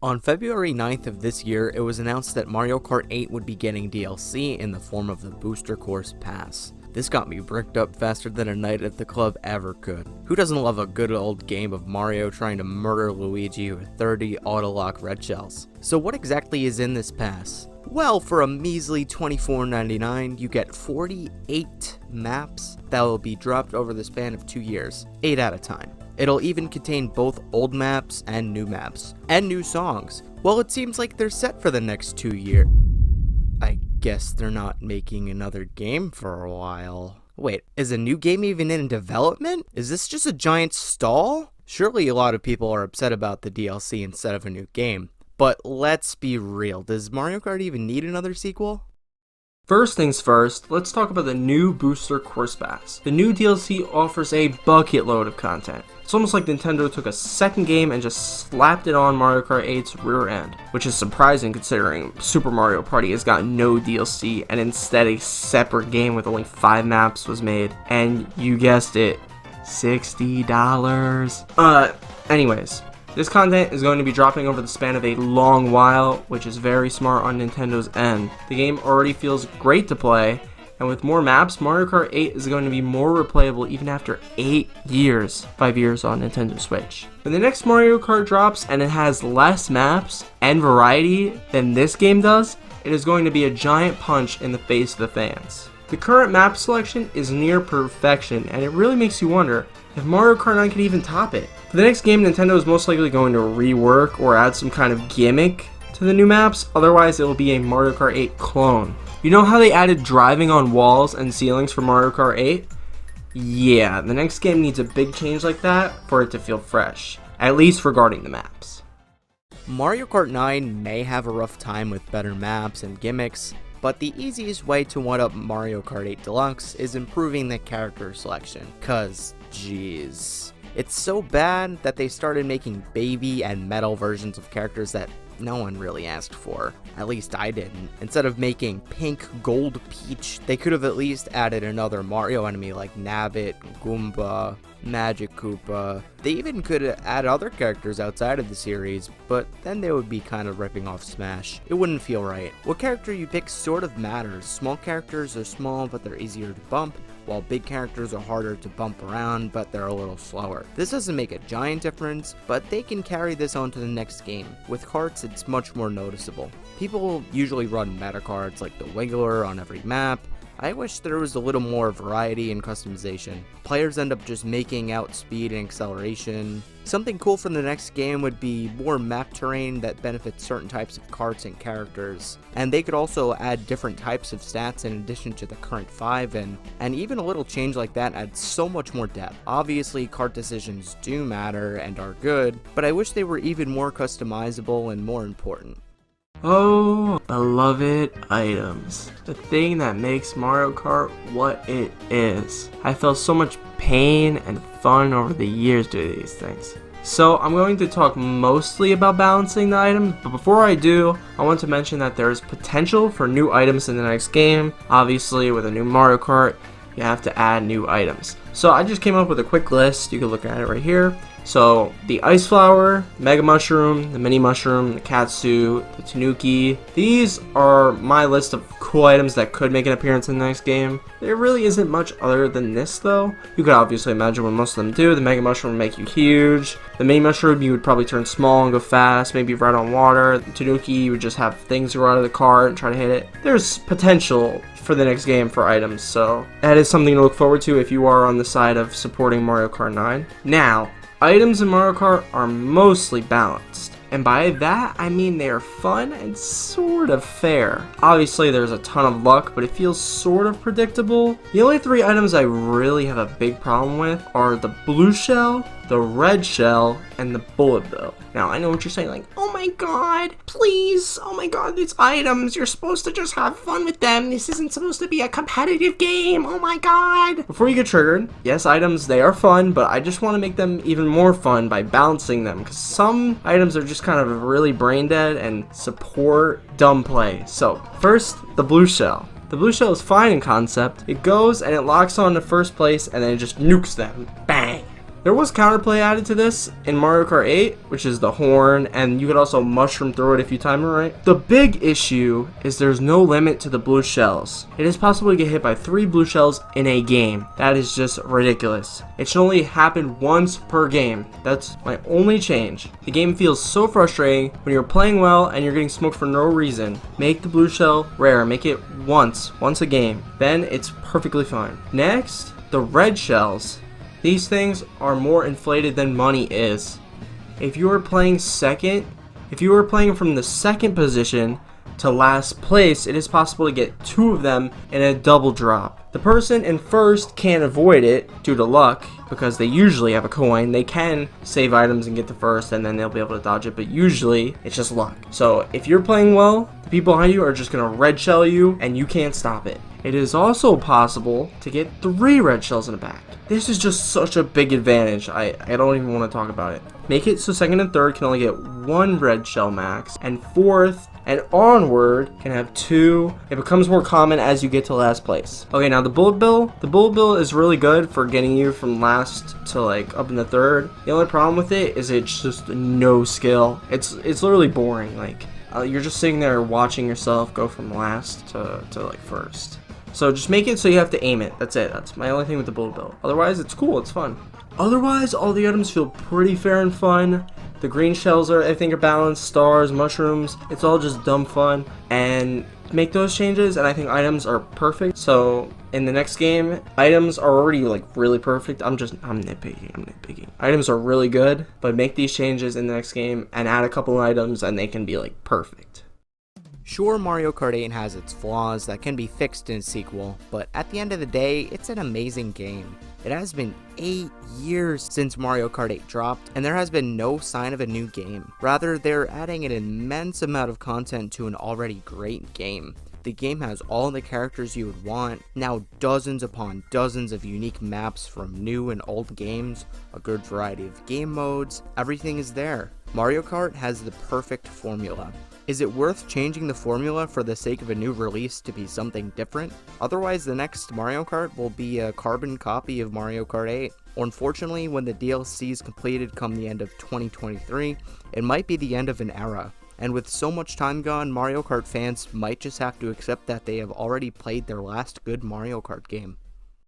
On February 9th of this year, it was announced that Mario Kart 8 would be getting DLC in the form of the Booster Course Pass. This got me bricked up faster than a night at the club ever could. Who doesn't love a good old game of Mario trying to murder Luigi with 30 auto-lock red shells? So what exactly is in this pass? Well, for a measly $24.99, you get 48 maps that will be dropped over the span of 2 years, 8 at a time. It'll even contain both old maps, and new songs. Well, it seems like they're set for the next 2 years. I guess they're not making another game for a while. Wait, is a new game even in development? Is this just a giant stall? Surely a lot of people are upset about the DLC instead of a new game. But let's be real, does Mario Kart even need another sequel? First things first, let's talk about the new Booster Course Pass. The new DLC offers a bucket load of content. It's almost like Nintendo took a second game and just slapped it on Mario Kart 8's rear end, which is surprising considering Super Mario Party has got no DLC and instead a separate game with only 5 maps was made, and you guessed it, $60. Anyways. This content is going to be dropping over the span of a long while, which is very smart on Nintendo's end. The game already feels great to play, and with more maps, Mario Kart 8 is going to be more replayable even after 8 years, 5 years on Nintendo Switch. When the next Mario Kart drops and it has less maps and variety than this game does, it is going to be a giant punch in the face of the fans. The current map selection is near perfection, and it really makes you wonder if Mario Kart 9 can even top it. For the next game, Nintendo is most likely going to rework or add some kind of gimmick to the new maps, otherwise it will be a Mario Kart 8 clone. You know how they added driving on walls and ceilings for Mario Kart 8? Yeah, the next game needs a big change like that for it to feel fresh, at least regarding the maps. Mario Kart 9 may have a rough time with better maps and gimmicks, but the easiest way to one-up Mario Kart 8 Deluxe is improving the character selection, cause jeez. It's so bad that they started making baby and metal versions of characters that no one really asked for. At least I didn't. Instead of making pink gold Peach, they could have at least added another Mario enemy like Nabbit, Goomba, Magic Koopa. They even could add other characters outside of the series, but then they would be kind of ripping off Smash. It wouldn't feel right. What character you pick sort of matters. Small characters are small, but they're easier to bump, while big characters are harder to bump around, but they're a little slower. This doesn't make a giant difference, but they can carry this on to the next game. With carts, it's much more noticeable. People usually run meta carts like the Wiggler on every map. I wish there was a little more variety and customization. Players end up just making out speed and acceleration. Something cool for the next game would be more map terrain that benefits certain types of carts and characters. And they could also add different types of stats in addition to the current 5, and even a little change like that adds so much more depth. Obviously, cart decisions do matter and are good, but I wish they were even more customizable and more important. Oh, beloved items. The thing that makes Mario Kart what it is. I felt so much pain and fun over the years doing these things. So I'm going to talk mostly about balancing the items, but before I do, I want to mention that there is potential for new items in the next game. Obviously, with a new Mario Kart, you have to add new items. So I just came up with a quick list. You can look at it right here. So the Ice Flower, Mega Mushroom, the Mini Mushroom, the Katsu, the Tanuki. These are my list of cool items that could make an appearance in the next game. There really isn't much other than this though. You could obviously imagine what most of them do. The Mega Mushroom would make you huge. The Mini Mushroom you would probably turn small and go fast, maybe right on water. The Tanuki you would just have things go out of the cart and try to hit it. There's potential for the next game for items, so that is something to look forward to if you are on the side of supporting Mario Kart 9. Now, items in Mario Kart are mostly balanced, and by that I mean they are fun and sort of fair. Obviously there's a ton of luck, but it feels sort of predictable. The only 3 items I really have a big problem with are the blue shell, the red shell, and the bullet bill. Now I know what you're saying, like, oh my god, please, oh my god, these items, you're supposed to just have fun with them. This isn't supposed to be a competitive game, oh my god. Before you get triggered, yes, items, they are fun, but I just want to make them even more fun by balancing them, because some items are just kind of really brain dead and support dumb play. So first, the blue shell. The blue shell is fine in concept. It goes and it locks on to first place and then it just nukes them. Bang! There was counterplay added to this in Mario Kart 8, which is the horn, and you could also mushroom through it if you time it right. The big issue is there's no limit to the blue shells. It is possible to get hit by 3 blue shells in a game. That is just ridiculous. It should only happen once per game. That's my only change. The game feels so frustrating when you're playing well and you're getting smoked for no reason. Make the blue shell rare. Make it once a game. Then it's perfectly fine. Next, the red shells. These things are more inflated than money is. If you are playing from the second position to last place, it is possible to get 2 of them in a double drop. The person in first can't avoid it due to luck because they usually have a coin. They can save items and get to first and then they'll be able to dodge it, but usually it's just luck. So if you're playing well, the people behind you are just gonna red shell you and you can't stop it. It is also possible to get 3 red shells in the back. This is just such a big advantage. I don't even want to talk about it. Make it so second and third can only get 1 red shell max, and fourth and onward can have 2. It becomes more common as you get to last place. Okay, now the bullet bill. The bullet bill is really good for getting you from last to like up in the third. The only problem with it is it's just no skill. It's literally boring. Like you're just sitting there watching yourself go from last to like first. So just make it so you have to aim it. That's it. That's my only thing with the bullet bill. Otherwise, it's cool. It's fun. Otherwise, all the items feel pretty fair and fun. The green shells I think are balanced. Stars, mushrooms. It's all just dumb fun. And make those changes, and I think items are perfect. So in the next game, items are already like really perfect. I'm nitpicking. Items are really good, but make these changes in the next game and add a couple items, and they can be like perfect. Sure, Mario Kart 8 has its flaws that can be fixed in a sequel, but at the end of the day, it's an amazing game. It has been 8 years since Mario Kart 8 dropped, and there has been no sign of a new game. Rather, they're adding an immense amount of content to an already great game. The game has all the characters you would want, now dozens upon dozens of unique maps from new and old games, a good variety of game modes, everything is there. Mario Kart has the perfect formula. Is it worth changing the formula for the sake of a new release to be something different? Otherwise, the next Mario Kart will be a carbon copy of Mario Kart 8. Or unfortunately, when the DLC is completed come the end of 2023, it might be the end of an era. And with so much time gone, Mario Kart fans might just have to accept that they have already played their last good Mario Kart game.